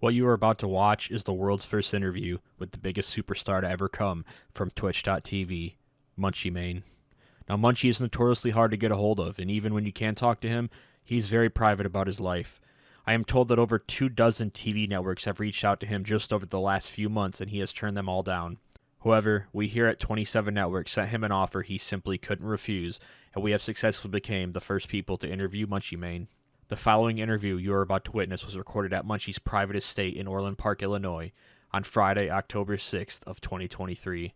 What you are about to watch is the world's first interview with the biggest superstar to ever come from Twitch.tv, Munchy Mane. Now, Munchy is notoriously hard to get a hold of, and even when you can talk to him, he's very private about his life. I am told that over 24 TV networks have reached out to him just over the last few months, and he has turned them all down. However, we here at 27 Networks sent him an offer he simply couldn't refuse, and we have successfully became the first people to interview Munchy Mane. The following interview you are about to witness was recorded at Munchy's private estate in Orland Park, Illinois, on Friday, October 6th of 2023.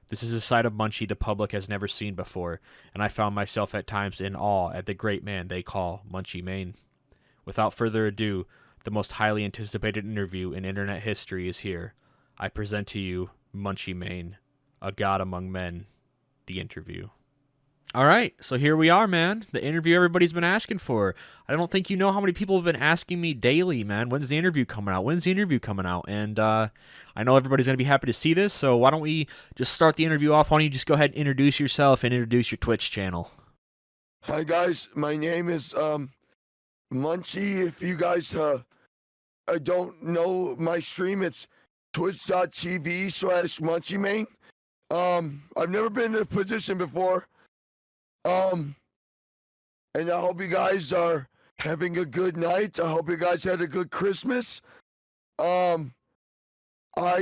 This is a side of Munchy the public has never seen before, and I found myself at times in awe at the great man they call Munchy Mane. Without further ado, the most highly anticipated interview in internet history is here. I present to you Munchy Mane, a god among men, the interview. All right, so here we are, man. The interview everybody's been asking for. I don't think you know how many people have been asking me daily, man. When's the interview coming out? When's the interview coming out? And I know everybody's going to be happy to see this, so why don't we just start the interview off? Why don't you just go ahead and introduce yourself and introduce your Twitch channel? Hi, guys. My name is Munchy. If you guys don't know my stream, it's twitch.tv/MunchyMane. I've never been in a position before. And I hope you guys are having a good night. I hope you guys had a good Christmas. I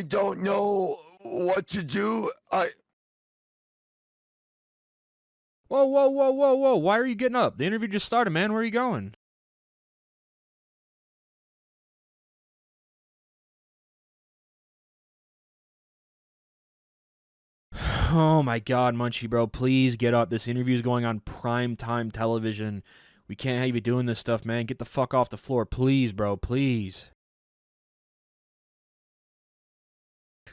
don't know what to do. Whoa. Why are you getting up? The interview just started, man. Where are you going? Oh my god, Munchy, bro, please get up. This interview is going on primetime television. We can't have you doing this stuff, man. Get the fuck off the floor, please, bro, please.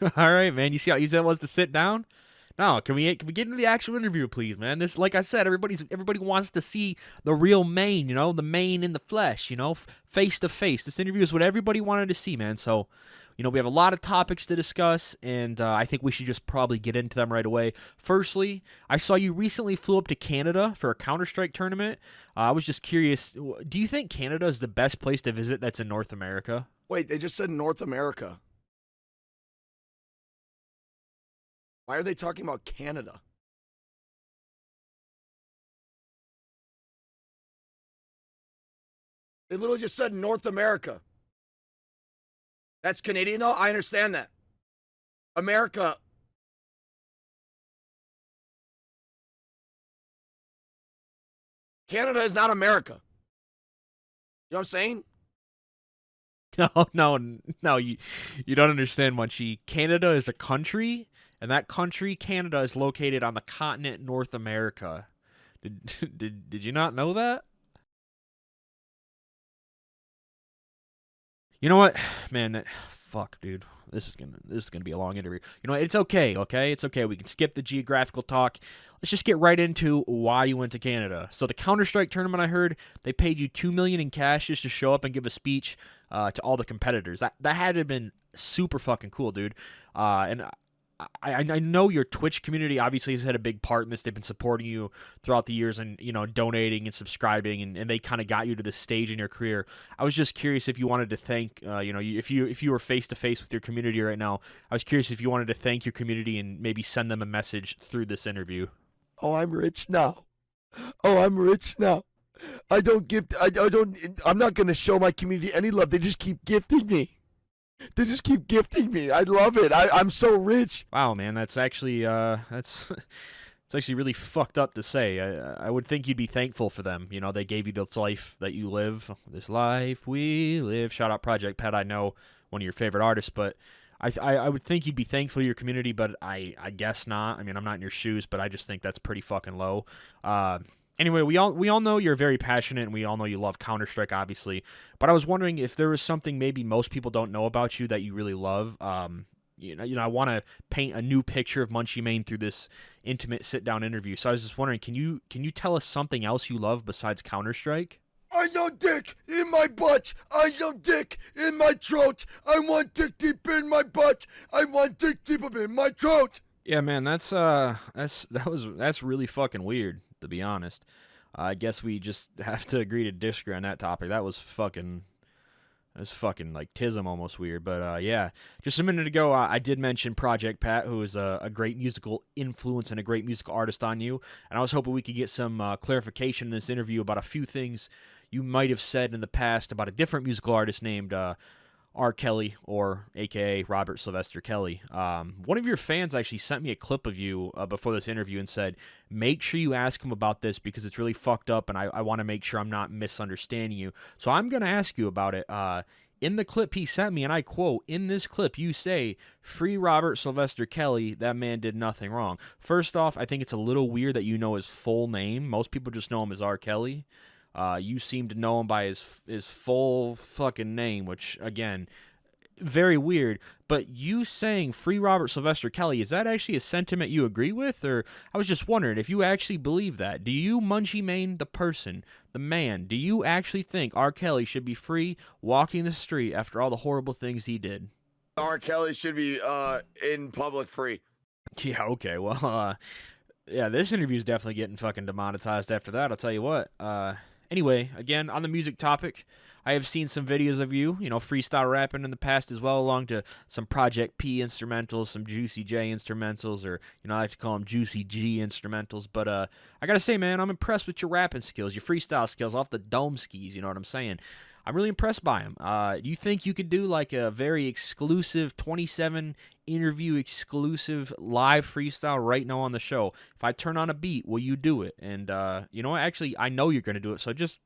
All right, man. You see how easy that was to sit down? No, can we get into the actual interview, please, man? This, like I said, everybody wants to see the real Mane, you know, the Mane in the flesh, you know, face to face. This interview is what everybody wanted to see, man. So, you know, we have a lot of topics to discuss, and I think we should just probably get into them right away. Firstly, I saw you recently flew up to Canada for a Counter-Strike tournament. I was just curious, do you think Canada is the best place to visit that's in North America? Wait, they just said North America. Why are they talking about Canada? They literally just said North America. That's Canadian, though? I understand that. America. Canada is not America. You know what I'm saying? No, you don't understand, Munchy. Canada is a country, and that country, Canada, is located on the continent North America. Did you not know that? You know what, man? Fuck, dude. This is gonna be a long interview. You know what? It's okay. It's okay. We can skip the geographical talk. Let's just get right into why you went to Canada. So the Counter-Strike tournament, I heard they paid you $2 million in cash just to show up and give a speech to all the competitors. That had to have been super fucking cool, dude. And I know your Twitch community obviously has had a big part in this. They've been supporting you throughout the years and, you know, donating and subscribing, and they kind of got you to this stage in your career. I was just curious if you wanted to thank, if you were face to face with your community right now, I was curious if you wanted to thank your community and maybe send them a message through this interview. Oh, I'm rich now. I'm not going to show my community any love. They just keep gifting me. I love it. I'm so rich. Wow, man, that's actually it's actually really fucked up to say. I would think you'd be thankful for them. You know, they gave you this life that you live, this life we live. Shout out Project Pet. I know, one of your favorite artists, but I would think you'd be thankful to your community, but I guess not. I mean, I'm not in your shoes, but I just think that's pretty fucking low. Anyway, we all know you're very passionate, and we all know you love Counter-Strike, obviously. But I was wondering if there was something maybe most people don't know about you that you really love. I want to paint a new picture of Munchy Mane through this intimate sit-down interview. So I was just wondering, can you tell us something else you love besides Counter-Strike? I know dick in my butt. I know dick in my throat. I want dick deep in my butt. I want dick deep in my throat. Yeah, man, that's really fucking weird, to be honest. I guess we just have to agree to disagree on that topic. That was fucking That's fucking like Tism almost weird. But yeah, just a minute ago, I did mention Project Pat, who is a great musical influence and a great musical artist on you. And I was hoping we could get some clarification in this interview about a few things you might have said in the past about a different musical artist named R. Kelly, or AKA Robert Sylvester Kelly. One of your fans actually sent me a clip of you before this interview and said, make sure you ask him about this because it's really fucked up and I want to make sure I'm not misunderstanding you. So I'm going to ask you about it. In the clip he sent me, and I quote, in this clip you say, free Robert Sylvester Kelly, that man did nothing wrong. First off, I think it's a little weird that you know his full name. Most people just know him as R. Kelly. You seem to know him by his full fucking name, which, again, very weird. But you saying free Robert Sylvester Kelly, is that actually a sentiment you agree with? Or I was just wondering if you actually believe that. Do you, Munchy Mane, the person, the man, do you actually think R. Kelly should be free walking the street after all the horrible things he did? R. Kelly should be in public free. Yeah, okay, well, yeah, this interview is definitely getting fucking demonetized after that, I'll tell you what. Anyway, again, on the music topic, I have seen some videos of you, freestyle rapping in the past as well, along to some Project P instrumentals, some Juicy J instrumentals, or, I like to call them Juicy G instrumentals. But I gotta say, man, I'm impressed with your rapping skills, your freestyle skills off the dome skis, you know what I'm saying? I'm really impressed by them. Do you think you could do like a very exclusive 27 interview exclusive live freestyle right now on the show? If I turn on a beat, will you do it? And you know what? Actually, I know you're gonna do it. So just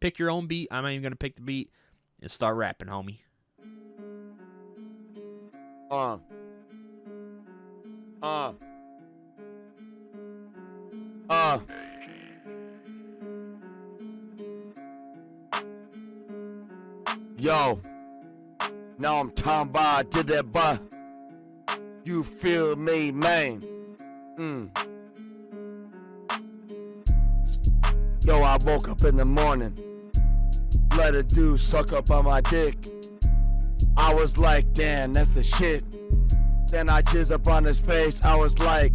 pick your own beat. I'm not even gonna pick the beat and start rapping, homie. Yo, now I'm talking about I did that, but you feel me, man? Yo, I woke up in the morning, let a dude suck up on my dick. I was like, damn, that's the shit. Then I jizzed up on his face, I was like,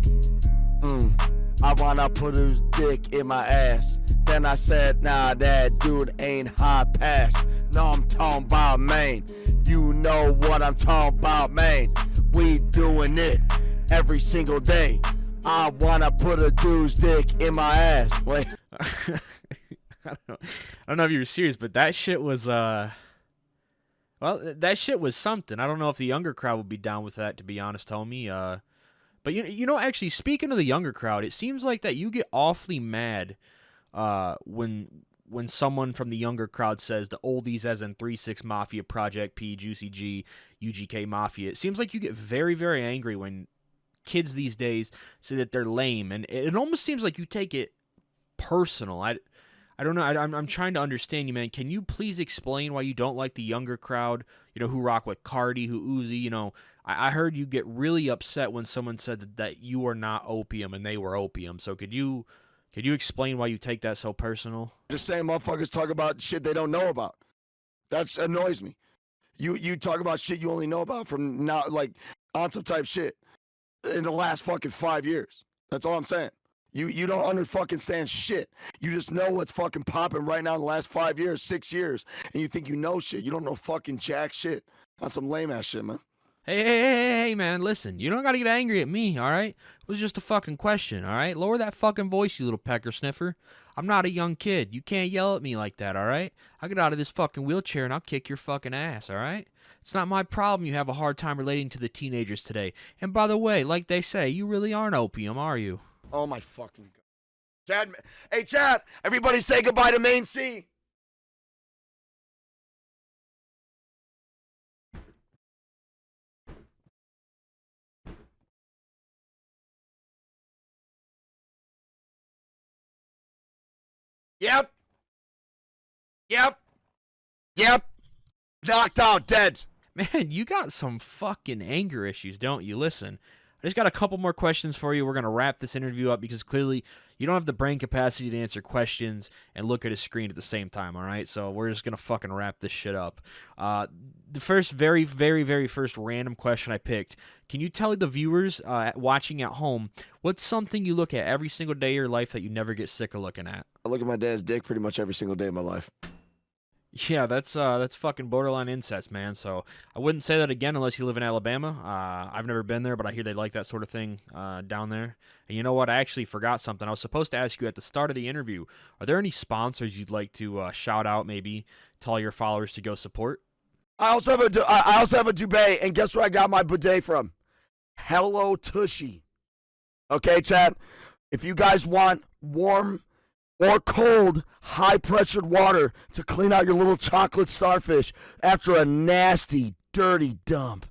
I wanna put his dick in my ass. Then I said, nah, that dude ain't hot pass. No, I'm talking about Maine. You know what I'm talking about, Maine. We doing it every single day. I wanna put a dude's dick in my ass. Wait. I don't know if you were serious, but that shit was well, that shit was something. I don't know if the younger crowd would be down with that, to be honest, homie. But actually, speaking of the younger crowd, it seems like that you get awfully mad when someone from the younger crowd says the oldies, as in 3-6 Mafia, Project P, Juicy G, UGK Mafia. It seems like you get very, very angry when kids these days say that they're lame, and it almost seems like you take it personal. I don't know. I'm trying to understand you, man. Can you please explain why you don't like the younger crowd? Who rock with Cardi, who Uzi. I heard you get really upset when someone said that you are not opium and they were opium. So could you explain why you take that so personal? Just saying, motherfuckers talk about shit they don't know about. That annoys me. You talk about shit you only know about from now, like on some type shit in the last fucking 5 years. That's all I'm saying. You don't understand shit. You just know what's fucking popping right now in the last 5 years, 6 years, and you think you know shit. You don't know fucking jack shit. That's some lame ass shit, man. Hey, man, listen. You don't gotta get angry at me, alright? It was just a fucking question, alright? Lower that fucking voice, you little pecker sniffer. I'm not a young kid. You can't yell at me like that, alright? I'll get out of this fucking wheelchair and I'll kick your fucking ass, alright? It's not my problem you have a hard time relating to the teenagers today. And by the way, like they say, you really aren't opium, are you? Oh my fucking God. Chad, hey Chad, everybody say goodbye to Main C. Yep. Knocked out, dead. Man, you got some fucking anger issues, don't you? Listen, I just got a couple more questions for you. We're going to wrap this interview up because clearly you don't have the brain capacity to answer questions and look at a screen at the same time, all right? So we're just going to fucking wrap this shit up. The first very, very, very first random question I picked, can you tell the viewers watching at home what's something you look at every single day of your life that you never get sick of looking at? I look at my dad's dick pretty much every single day of my life. Yeah, that's fucking borderline incest, man. So I wouldn't say that again unless you live in Alabama. I've never been there, but I hear they like that sort of thing down there. And you know what? I actually forgot something. I was supposed to ask you at the start of the interview. Are there any sponsors you'd like to shout out? Maybe tell your followers to go support. I also have I also have a duvet, and guess where I got my bidet from? Hello Tushy. Okay, Chad. If you guys want warm or cold, high-pressured water to clean out your little chocolate starfish after a nasty, dirty dump,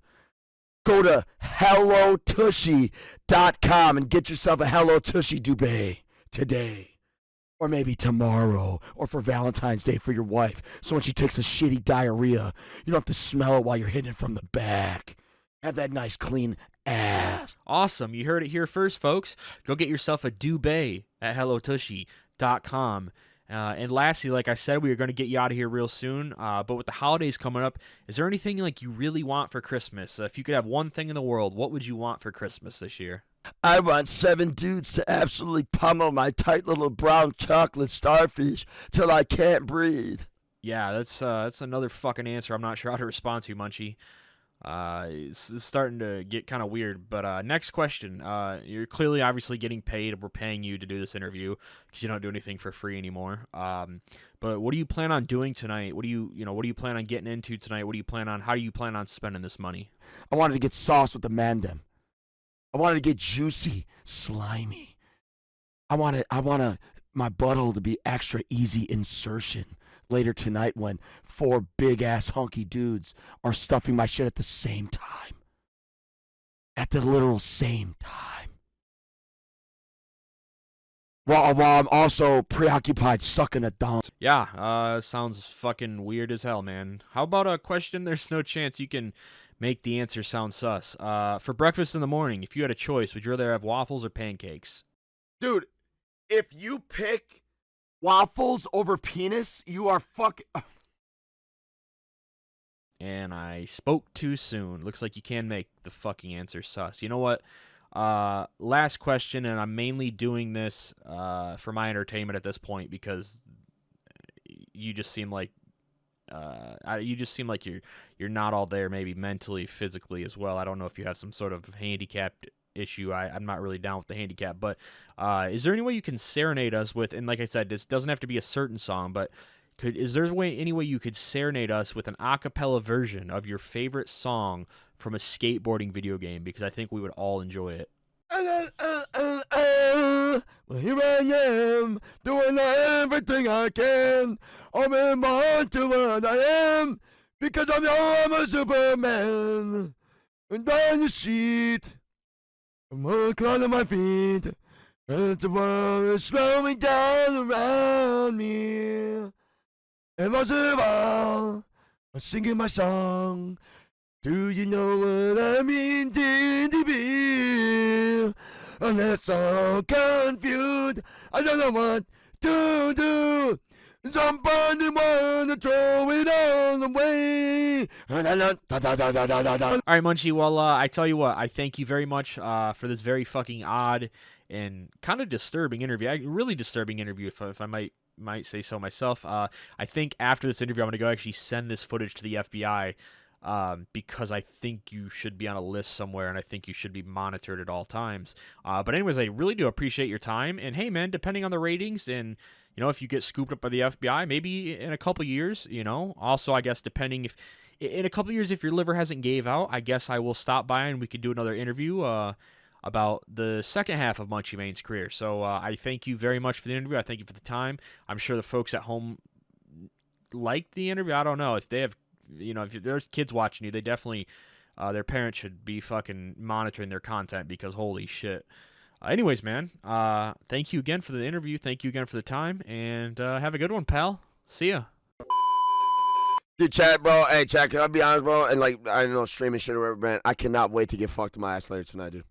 go to HelloTushy.com and get yourself a Hello Tushy duvet today. Or maybe tomorrow, or for Valentine's Day for your wife. So when she takes a shitty diarrhea, you don't have to smell it while you're hitting it from the back. Have that nice, clean ass. Awesome. You heard it here first, folks. Go get yourself a duvet at HelloTushy.com. And lastly, like I said, we are going to get you out of here real soon. But with the holidays coming up, is there anything like you really want for Christmas? If you could have one thing in the world, what would you want for Christmas this year? I want 7 dudes to absolutely pummel my tight little brown chocolate starfish till I can't breathe. Yeah, that's another fucking answer I'm not sure how to respond to, Munchy. It's starting to get kind of weird. But next question. You're clearly, obviously getting paid. We're paying you to do this interview because you don't do anything for free anymore. But what do you plan on doing tonight? What do what do you plan on getting into tonight? What do you plan on? How do you plan on spending this money? I wanted to get sauce with the mandem. I wanted to get juicy, slimy. I wanted my butthole to be extra easy insertion later tonight when 4 big ass hunky dudes are stuffing my shit at the same time. At the literal same time. While I'm also preoccupied sucking a dong. Yeah, sounds fucking weird as hell, man. How about a question there's no chance you can make the answer sound sus? For breakfast in the morning, if you had a choice, would you rather have waffles or pancakes? Dude, if you pick waffles over penis, you are fucking... And I spoke too soon. Looks like you can make the fucking answer sus. You know what? Last question, and I'm mainly doing this for my entertainment at this point because you just seem like you're not all there, maybe mentally, physically as well. I don't know if you have some sort of handicapped issue. I'm not really down with the handicap, but is there any way you can serenade us with? And like I said, this doesn't have to be a certain song, but is there any way you could serenade us with an a cappella version of your favorite song from a skateboarding video game? Because I think we would all enjoy it. Well, here I am, doing everything I can. I'm in my to what I am, because I'm a Superman. And down the street, I'm all cloud on my feet. And the world is slowing down around me. And most of all, I'm singing my song. Do you know what I mean, DDB? And that's so confused. I don't know what to do. Somebody wanna throw it all away. All right, Munchie. Well, I tell you what. I thank you very much for this very fucking odd and kind of disturbing interview. Really disturbing interview, if I might say so myself. I think after this interview, I'm gonna go actually send this footage to the FBI. Because I think you should be on a list somewhere, and I think you should be monitored at all times. But anyways, I really do appreciate your time. And hey, man, depending on the ratings, and if you get scooped up by the FBI, maybe in a couple years, Also, I guess depending if in a couple years if your liver hasn't gave out, I guess I will stop by and we could do another interview about the second half of Munchy Mane's career. So I thank you very much for the interview. I thank you for the time. I'm sure the folks at home liked the interview. I don't know if they have. If there's kids watching you, they definitely, their parents should be fucking monitoring their content because holy shit. Anyways, man, thank you again for the interview. Thank you again for the time, and have a good one, pal. See ya. Dude, Chad, bro. Hey, Chad, can I be honest, bro? And I know streaming shit or whatever, man. I cannot wait to get fucked in my ass later tonight, dude.